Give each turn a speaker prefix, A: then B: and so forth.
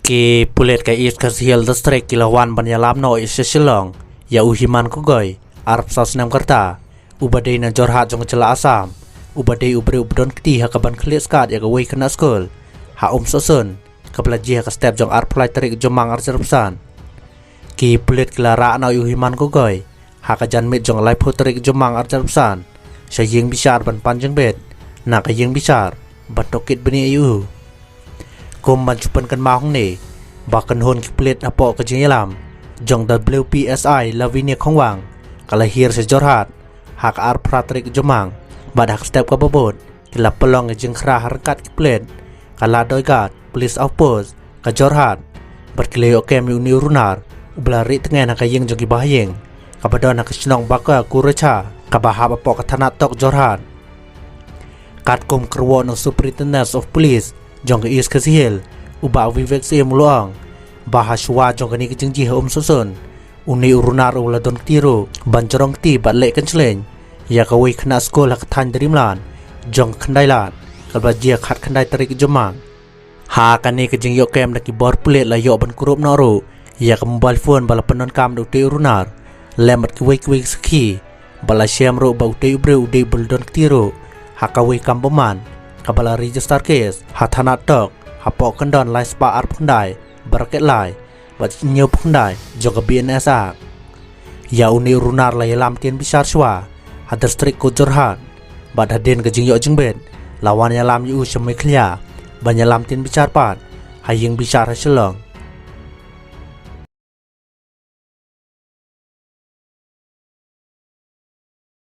A: Ki pulet ka is Khyllied distrik kilawan banyalam no is Shillong ya uhiman ko goy Arab sa senam kerta ubadai na jorhat jong cela asam ubadai ubre ubdon kti hakaban Khyllied Skad ya gawai Khynnah Skul ha sosun kapelaji ka step jong art flight tarik jomang arjerpsan ki pulet kilara na uhiman ko goy hakajan mit jong live tarik jomang arjerpsan saying Bishar ban panjang bet na kaying Bishar batokit bani ayu kum mancupan kan mahong ni bahkan hon kiplet apo kejinyalam jong WPSI lavinia khongwang kalahir sejorhat hak ar pratrik jomang badak step ka babot kila pelong jeng khra harkat kiplet kala doigat police outpost ka jorhat berkileo kem uni Runar ublari tengen kayeng jong bahayeng kabadon ka Shillong baka kurecha kabahab apo kathanat tok jorhat kat kum kerwo no superintendent of police jong ke is Khyllied uba vivek se muluang bahaswa jong kani kejengji sosun uni Runar uladon tiro banjorong ti batle kenceleng ya kawai Khynnah Skul hak than darimlan jong khandailat kalbajia khat khandai tarik jomang ha kani kejeng yo kem daki bor pulet la yo ban kurup noro ya ka mobile phone bala penon kam do te Runar lemat kwik ski bala syamro ba ude ubre ude buldon tiro hakawai kam peman kabala register case hathanat tok hapok kendon lai spa ar phundai baraket lai bat nyop phundai joga BNSA ya uni Runar lai lam Tian Bishar shwa hadar strik ko jorhat bad haden ke jingyo jingbet lawan ya lam yu shemai khlia banyalam Tian Bishar pat haying Bishar Shillong